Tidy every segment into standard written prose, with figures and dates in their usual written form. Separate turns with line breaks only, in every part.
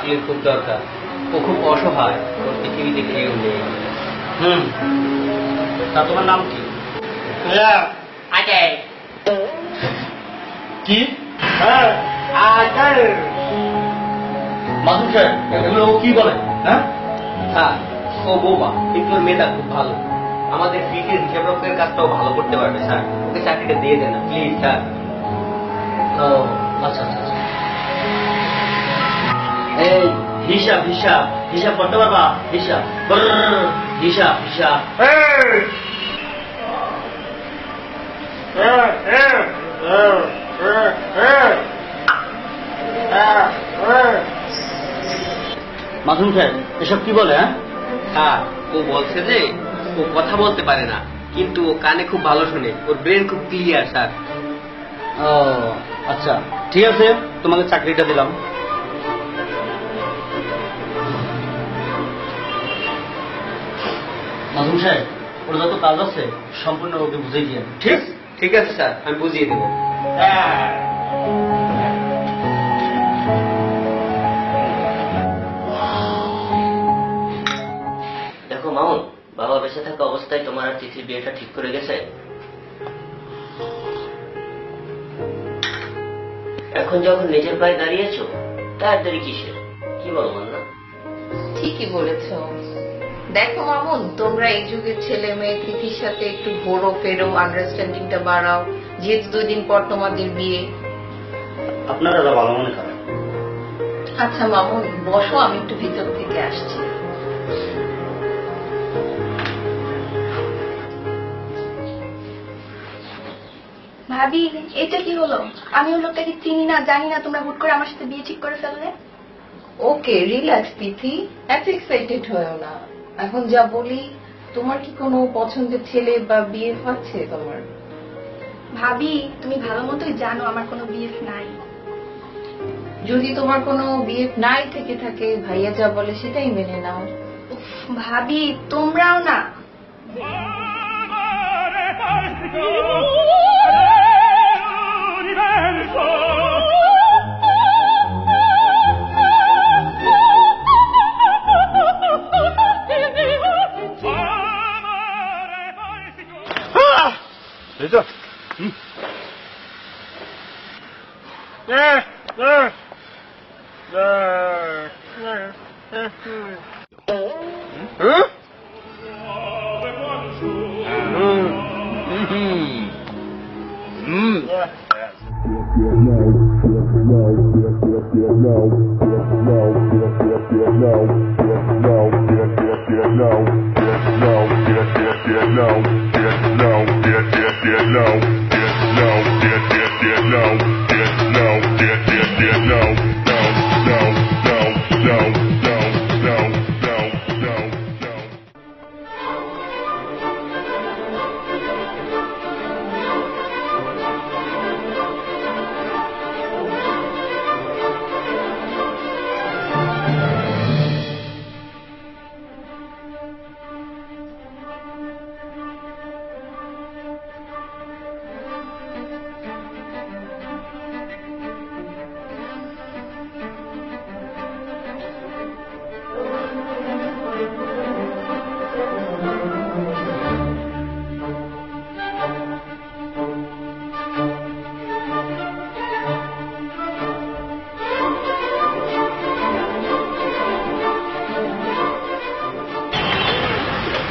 চাকরির খুব দরকার। ও খুব অসহায়, ওর পৃথিবীতে কেউ নেই।
তা তোমার নাম কি? কি? মাসুম সাহেব, এগুলো ও কি বলে? হ্যাঁ
হ্যাঁ, ও বোবা, কিন্তু ওর মেধা খুব ভালো। আমাদের ফিজের হিসাব রক্ষের কাজটাও ভালো করতে পারবে স্যার। ওকে চাকরিটা দিয়ে দেন না প্লিজ স্যার।
ও আচ্ছা আচ্ছা আচ্ছা। এই হিসাব হিসাব হিসাব করতে পারবা? হিসাব হিসাব হিসাব। মাসুম সাহেব এসব কি বলে?
হ্যাঁ, ও বলছে যে ও কথা বলতে পারে না, কিন্তু ও কানে খুব ভালো শুনে, ওর ব্রেন খুব ক্লিয়ার স্যার।
ও আচ্ছা ঠিক আছে, তোমাকে চাকরিটা দিলাম। মাসুম সাহেব ওর যত কাজ আছে সম্পূর্ণ ওকে বুঝিয়ে দিয়ে।
ঠিক আছে স্যার, আমি বুঝিয়ে দেবো।
দেখো মামুন, বাবা বেঁচে থাকা অবস্থায় তোমার আর তিথির বিয়েটা ঠিক করে গেছে। এখন যখন নিজের পায়ে দাঁড়িয়েছো, তার দেরি কিসের? কি বলো মান্না?
ঠিকই বলেছ। দেখো মামুন, তোমরা এই যুগের ছেলে মেয়ে, তিথির সাথে একটু ঘোরো ফেরো, আন্ডারস্ট্যান্ডিংটা বাড়াও, যেহেতু 2 দিন পর তোমাদের বিয়ে।
আপনারা ভালো মনে করেন।
আচ্ছা মামুন বসো, আমি একটু ভিতর থেকে আসছি।
ভাবি, এটা কি হলো? আমি ওই লোকটাকে চিনি না, জানি না, তোমরা হুট করে আমার সাথে বিয়ে ঠিক করে ফেললে।
ওকে রিল্যাক্স তিথি, এত এক্সাইটেড হয়েও না। এখন যা বলি, তোমার কি কোনো পছন্দের ছেলে বা বিয়ে হচ্ছে তোমার?
ভাবি, তুমি ভালো মতোই জানো আমার কোনো বিয়ে নাই।
যদি তোমার কোনো বিয়ে নাই থেকে থাকে, ভাইয়া যা বলে সেটাই মেনে নাও।
ভাবি তোমরাও না।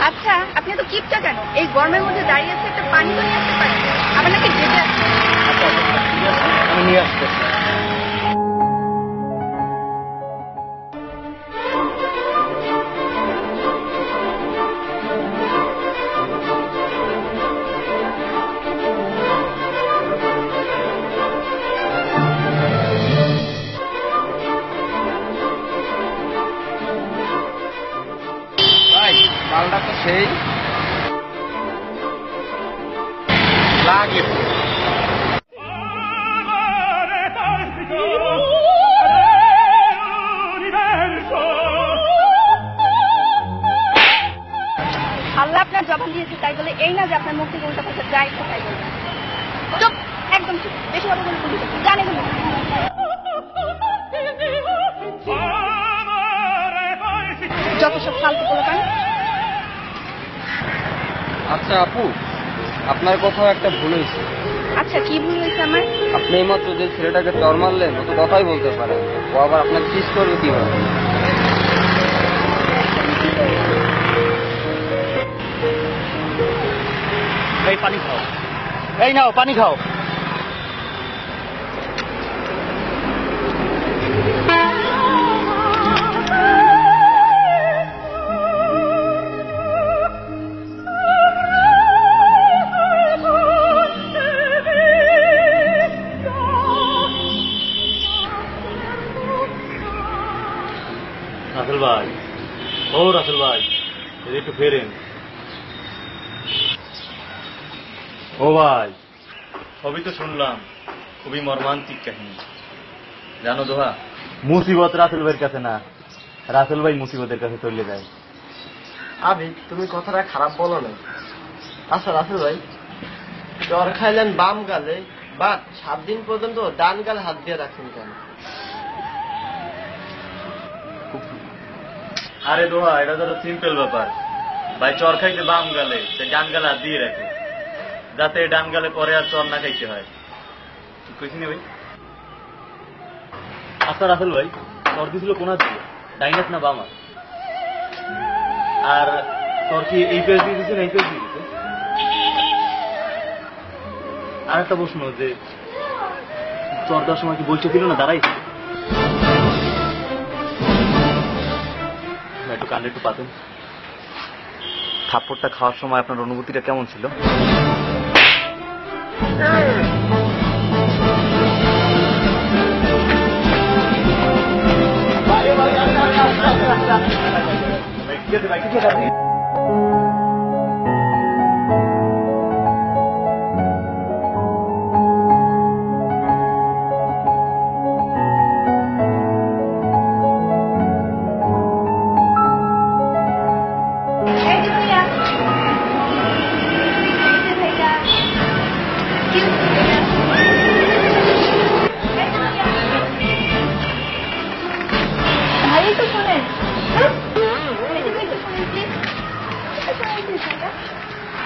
আচ্ছা, আপনি তো কিপটা কেন? এই গরমের মধ্যে দাঁড়িয়ে আছে, একটা পানি তো নিয়ে আসতে পারেন। আমার নাকি যেতে আসছে।
আমি নিয়ে আসতেছি।
মালটা তো সেই লাগে।
আল্লাহ আপনার জবান দিয়েছে তাই বলে এই না যে আপনার মুখ থেকে উল্টা পাল্টা যাই তাই বলবেন। চুপ, একদম চুপ, বেশি কথা বলে পুলিশ জানে না। যত সব ফালতু পোলাপান।
আচ্ছা আপু, আপনার কোথাও একটা ভুল হয়েছে।
আচ্ছা কি ভুল হয়েছে আমার?
আপনি এইমাত্র যে ছেলেটাকে চর মারলেন ও তো কথাই বলতে পারে, ও আবার আপনাকে কিস করবে কিভাবে?
এই পানি খাও, এই নাও পানি খাও। রাসেল ভাই, ও রাসেল ভাই, এদিকে একটু ফেরেন। ও ভাই, সবই তো শুনলাম, খুবই মর্মান্তিক কাহিনী। জানো দোহা, মুসিবত রাসেল ভাইয়ের কাছে না, রাসেল ভাই মুসিবতের কাছে চলে যায়।
আবি তুমি কথাটা খারাপ বলো না। আচ্ছা রাসেল ভাই, জ্বর খাইলেন বাম গালে, বাট 7 দিন পর্যন্ত ডান গালে হাত দিয়ে রাখছেন কেন?
আরে দোহা, এটা তো সিম্পল ব্যাপার। ভাই চর খাইতে বাম গালে, সে ডান গালে হাত দিয়ে রাখে, যাতে ডান গালে পরে আর চর না খাইতে হয়। ঠিক কইছি না ভাই? আচ্ছা রাসেল ভাই, চর দিছিল কোন হাত দিয়ে, ডাইন হাত না বাম হাত? আর চর কি এই পেজ দিয়ে দিচ্ছে না এই পেজ দিয়ে দিচ্ছে? আর একটা প্রশ্ন, যে চর দেওয়ার সময় কি বলছে ছিল না দাঁড়াইছে? একটু কানে একটু পাতেন। থাপ্পড়টা খাওয়ার সময় আপনার অনুভূতিটা কেমন ছিল?
এই যে ভাইয়া, এই যে ভাইয়া, Excuse me, ভাইয়া। এই যে ভাইয়া। ভাই একটু শোনেন। এই যে ভাই একটু শোনেন please। একটু শোনেন please ভাইয়া।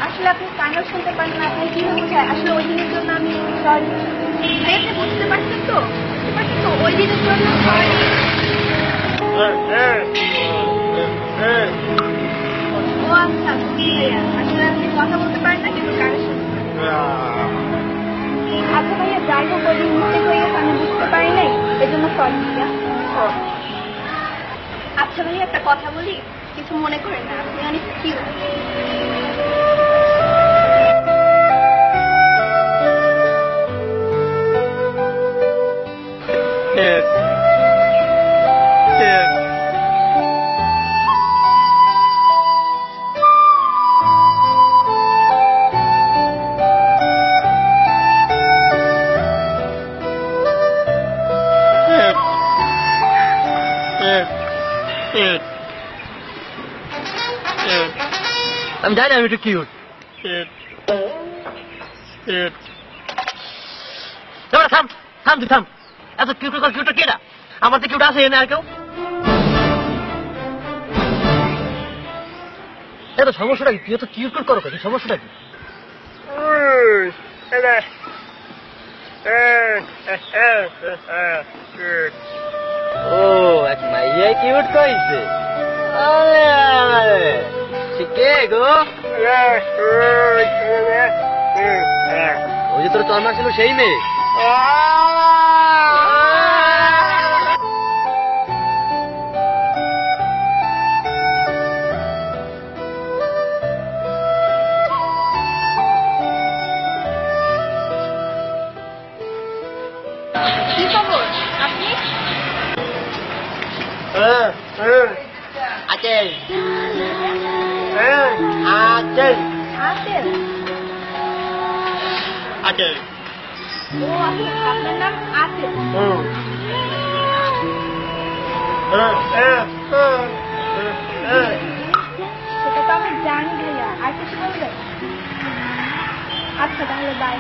আসলে আপনি কানেও শুনতে পারেন না, আপনার কি বোঝায়? আসলে ওই দিনের জন্য আমি সরি। ভাই আপনি বুঝতে পারছেন তো? বুঝতে পারছেন তো? ওই দিনের জন্য সরি। ও আচ্ছা, বুঝছি ভাইয়া। আসলে আপনি কথা বলতে পারেন না, কিন্তু কানে শুনতে পারেন। আচ্ছা ভাইয়া, যাই হোক ওই দিন মিস্টেক হয়ে গেছে, আমি বুঝতে পারি নাই, এই জন্য সরি ভাইয়া। আচ্ছা ভাইয়া, একটা কথা বলি, কিছু মনে করেন না, আপনি অনেক কিউট।
আমি জানি আমি একটু কিউট। থাম থাম তুই থাম, এত কিউট কিউট কে না? আমার তো কিউট আছে না আর কেউ? এত সমস্যাটা কি? তুই এত কিউট করো কি? সমস্যাটা কি? ও এক মাইয়া কিউট কইছে। আরে ঠিকই গো। ওই যে তোর চর মারছিল সেই মেয়ে?
কি খবর? আপনি?
আচেল আচেল
আছেন?
আচেল।
ও আচ্ছা, আপনার নাম আছেন? সেটা তো আমি জানি ভাইয়া, আর কিছু বলবেন? আচ্ছা তাহলে বাই।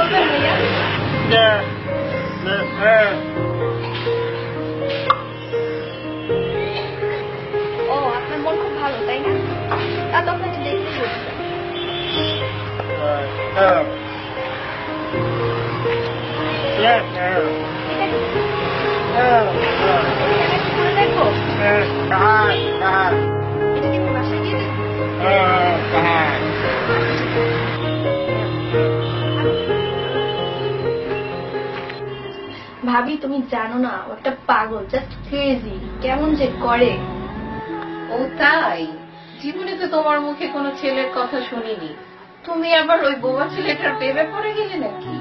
বলবেন ভাইয়া? ও, আপনার মন খুব ভালো তাই না? তা তো আপনাকে দেখতে বলছে। দেখবো এটা কি বাসায় গিয়ে দেখবো? ভাবি তুমি জানো না, ও একটা পাগল, জাস্ট ক্রেজি, কেমন যে করে।
ও তাই? জীবনে তো তোমার মুখে কোনো ছেলের কথা শুনিনি। তুমি আবার ওই বোবা ছেলেটার প্রেমে পড়ে গেলে নাকি?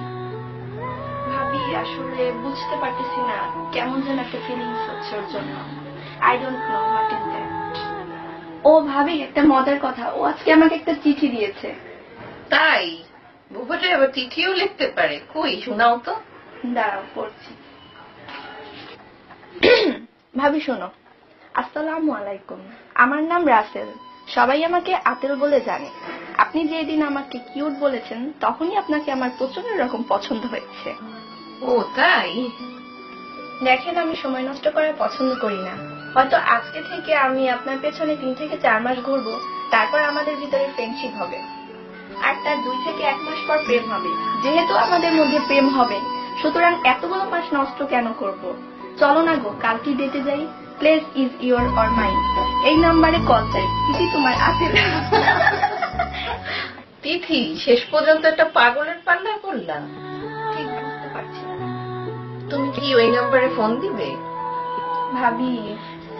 ভাবি আসলে বুঝতে পারতেছি না, কেমন যেন একটা ফিলিংস হচ্ছে ওর জন্য। I don't know what is that. ও ভাবি, একটা মজার কথা, ও আজকে আমাকে একটা চিঠি দিয়েছে।
তাই? বোবাটা আবার চিঠিও লিখতে পারে? কই শোনাও তো।
দাঁড়াও, পড়ছি। ভাবি শোনো। আসসালামু আলাইকুম, আমার নাম রাসেল, সবাই আমাকে আতেল বলে জানে। আপনি যেদিন আমাকে কিউট বলেছেন তখনই আপনাকে আমার প্রচন্ড রকম পছন্দ হয়েছে।
ও তাই?
দেখেন, আমি সময় নষ্ট করা পছন্দ করি না। হয়তো আজকে থেকে আমি আপনার পেছনে 3 থেকে 4 মাস ঘুরবো, তারপর আমাদের ভিতরে ফ্রেন্ডশিপ হবে, আর তার 2 থেকে 1 মাস পর প্রেম হবে। যেহেতু আমাদের মধ্যে প্রেম হবে, সুতরাং এতগুলো মাস নষ্ট কেন করব? চলো না গো, কালকে ডেটে যাই। Place is your or mine, এই নাম্বারে কল চাই। তিথি তোমার আছে?
তিথি শেষ পর্যন্ত একটা পাগলের পাল্লায় পড়লাম।
ঠিক বুঝতে পারছি না।
তুমি কি ওই নাম্বারে ফোন দিবে?
ভাবি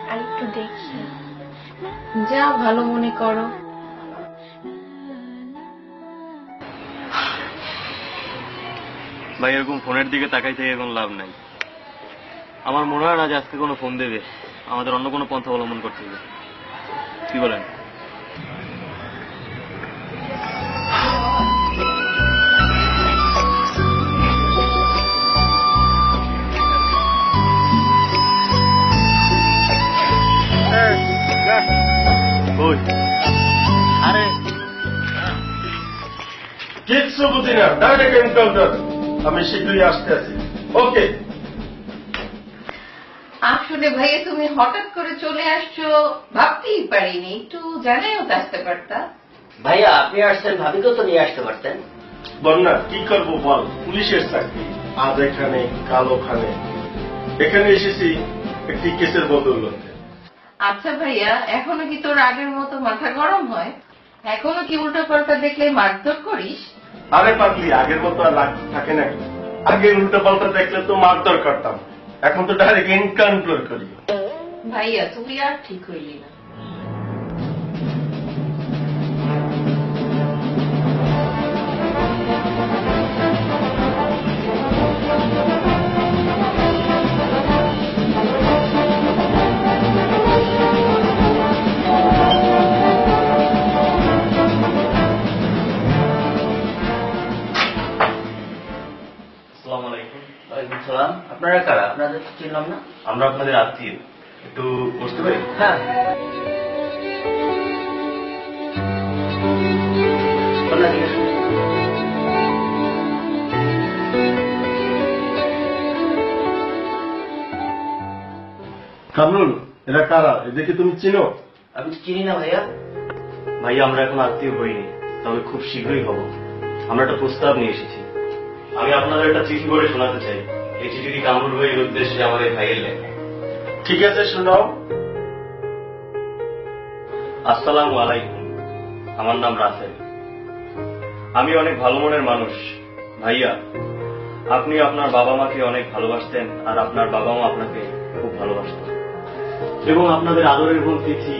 আর একটু দেখি।
যা ভালো মনে করো।
ভাই এরকম ফোনের দিকে তাকাই থেকে এখন লাভ নাই। আমার মনে হয় না যে আজকে কোনো ফোন দেবে, আমাদের অন্য কোনো পন্থা অবলম্বন করতে হবে। কি বলেন? ওই আরে
কিচ্ছু বুঝি না, ডাইরেক্ট এনকাউন্টার। আমি শীঘ্রই আসতে আছি। ওকে।
আসলে ভাইয়া তুমি হঠাৎ করে চলে আসছো, ভাবতেই পারিনি। একটু জানাইও তো আসতে পারতা।
ভাইয়া আপনি আসছেন, ভাবিকেও তো নিয়ে আসতে পারতেন।
বন্যা কি করবো বল, পুলিশের চাকরি, আজ এখানে কাল ওখানে। এখানে এসেছি একটি কেসের বদৌলতে।
আচ্ছা ভাইয়া, এখনো কি তোর আগের মতো মাথা গরম হয়? এখনো কি উল্টো পাল্টা দেখলে মারধর করিস?
আরে পাগলি, আগের মতো আর রাগ থাকে না। আগে উল্টো পাল্টা দেখলে তো মারধর করতাম, এখন তো ডাইরেক্ট এনকাউন্টার করি।
ভাইয়া তুমি আর ঠিক হইলি না।
আসসালামু আলাইকুম।
ওয়ালাইকুম সালাম। আপনারা কারা? আপনাদের তো চিনলাম না।
আমরা আপনাদের আত্মীয়, একটু বসতে পারি?
হ্যাঁ, বন্যা ঠিক আছে।
কামরুল, এরা কারা? এদেরকে তুমি চিনো?
আমি চিনি না ভাইয়া।
ভাইয়া আমরা এখন আত্মীয় হইনি, তবে খুব শীঘ্রই হব। আমরা একটা প্রস্তাব নিয়ে এসেছি। আমি আপনাদের একটা চিঠি করে শোনাতে চাই। এই চিঠিটি কামরুল ভাইয়ের উদ্দেশ্যে আমাদের ভাইয়ের লেখা।
ঠিক আছে, শোনাও।
আসসালামু আলাইকুম, আমার নাম রাসেল। আমি অনেক ভালো মনের মানুষ। ভাইয়া, আপনি আপনার বাবা মাকে অনেক ভালোবাসতেন, আর আপনার বাবা মা আপনাকে খুব ভালোবাসতেন, এবং আপনাদের আদরের বোন তিথি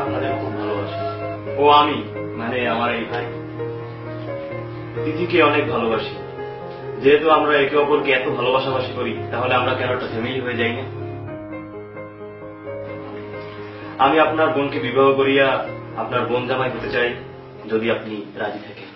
আপনাদের খুব ভালোবাসে। ও আমি মানে আমার এই ভাই তিথিকে অনেক ভালোবাসি। যেহেতু আমরা একে অপরকে এত ভালোবাসাবাসি করি, তাহলে আমরা কেন একটা ফ্যামিলি হয়ে যাই না? আমি আপনার বোনকে বিবাহ করিয়া আপনার বোন জামাই হতে চাই, যদি আপনি রাজি থাকেন।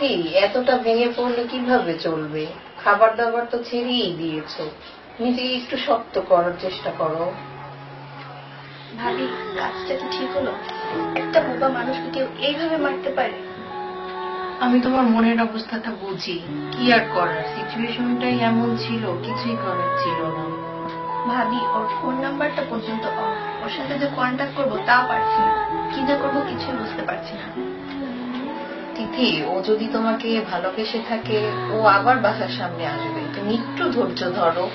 তিথি, এতটা ভেঙে পড়লে কিভাবে চলবে? খাবার দাবার তো ছেড়েই দিয়েছো, নিজেকে একটু শক্ত করার চেষ্টা করো।
ভাবি, কাজটা কি ঠিক হলো? একটা বোবা মানুষকে কেউ এইভাবে মারতে পারে?
আমি তোমার মনের অবস্থাটা বুঝি, কি আর করার, সিচুয়েশনটাই এমন ছিল, কিছুই করার ছিল না।
ভাবি, ওর ফোন নাম্বারটা পর্যন্ত অফ, ওর সাথে যে কন্ট্যাক্ট করবো তা পারছি না, কি যে করবো কিছুই বুঝতে পারছি না।
তিথি, ও যদি তোমাকে ভালোবেসে থাকে, ও আবার বাসার সামনে আসবে, তুমি একটু ধৈর্য ধরো।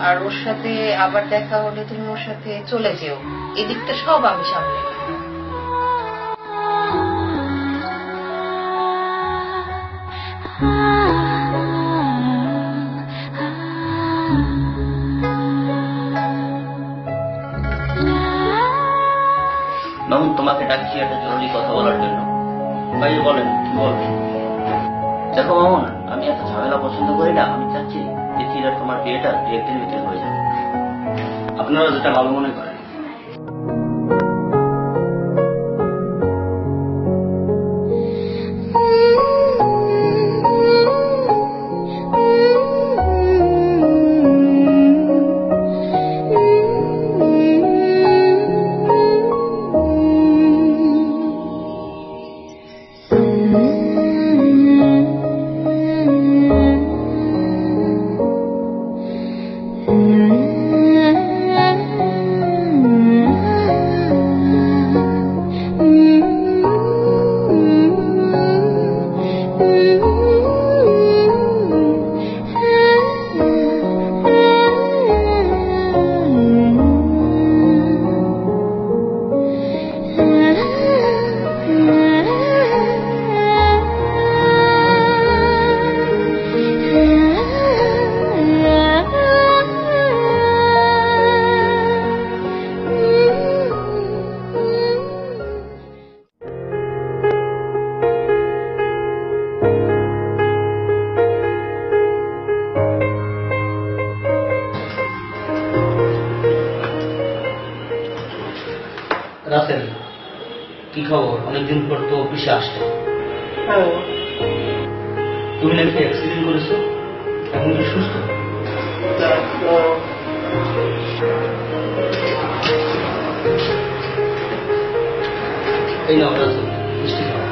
আর ওর সাথে আবার দেখা হলে তুমি ওর সাথে চলে যেও, এদিকটা সব আমি সামনে নেব।
মামুন, তোমাকে ডাকছি একটা জরুরি কথা বলার জন্য। ভাই বলেন, কি বলবেন? দেখো মামুন, আমি এত ঝামেলা পছন্দ করি না। আমি চাচ্ছি তিথির আর তোমার বিয়েটা দু একদিনের ভিতরে হয়ে যাবে। আপনারা যেটা ভালো মনে করেন।
রাসেল, কি খবর? অনেকদিন পর তো অফিসে আসলে। তুমি নাকি অ্যাক্সিডেন্ট করেছো, এখন কি সুস্থ? এই নাও রাসেল, মিষ্টি খাও।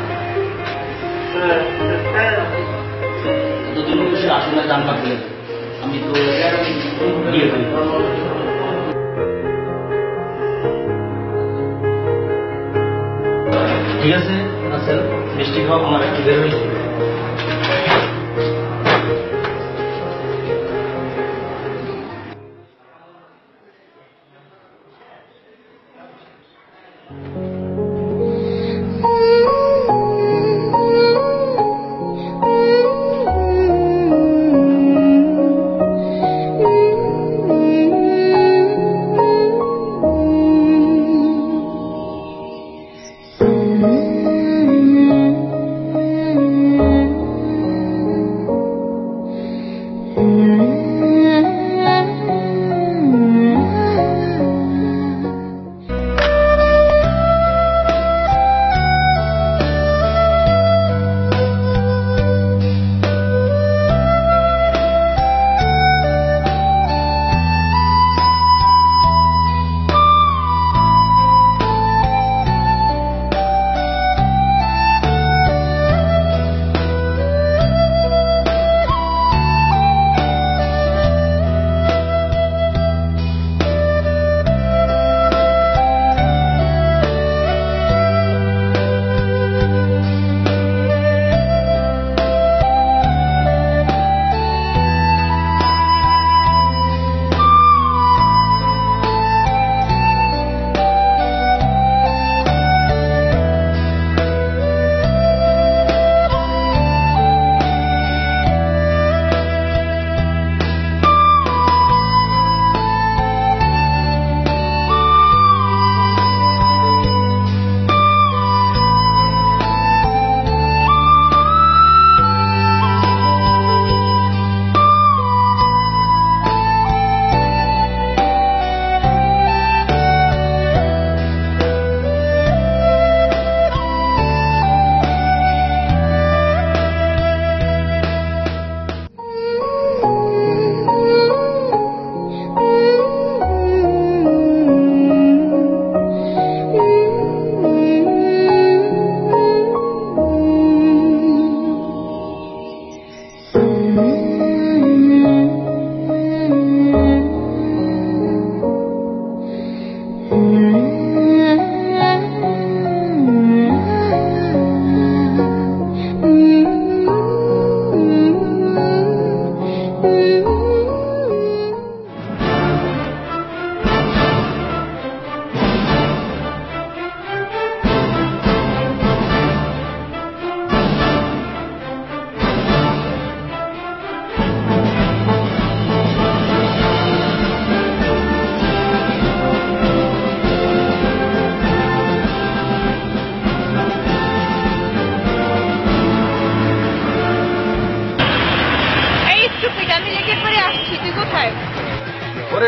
এতদিন অফিসে আসলে না, জান পাঠিয়ে আমি তো দিয়ে ফেলি। ঠিক আছে রাসেল, মিষ্টি খাও, আমার একটু বের হয়েছে।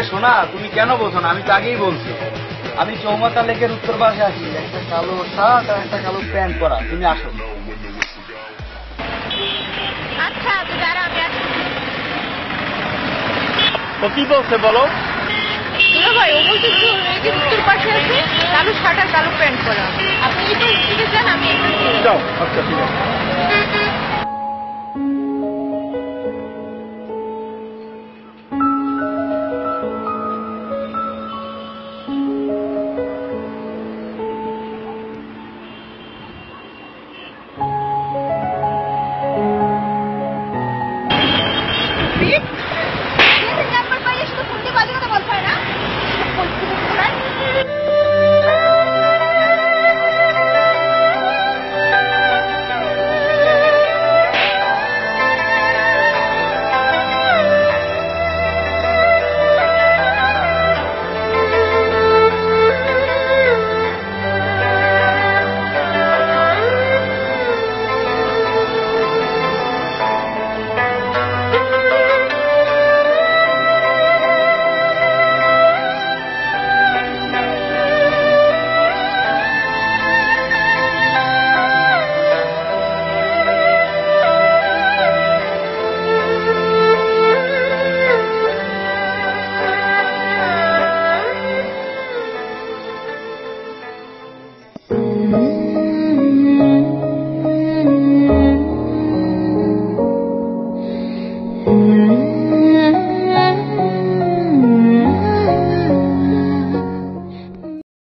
আরে শোনা, তুমি কেন বোঝো না? আমি তো আগেই বলছি, আমি চৌমাথা লেকের উত্তর পাশে আছি, একটা কালো শার্ট আর একটা কালো প্যান্ট পরা। তুমি আসো।
আচ্ছা তুই দাঁড়া, আমি আসছি।
তো কি বলছে বলো?
দুলা ভাই, ও বলছে যে লেকের উত্তর পাশে আছে, কালো শার্ট আর কালো প্যান্ট পরা। আপনি এটা দিকে যান, আমি এটা
যাও। আচ্ছা ঠিক আছে।
নাম্বার পাইলে শুধু ফোন দিয়ে বাজে কথা বলতে হয় না।
Mm-hmm.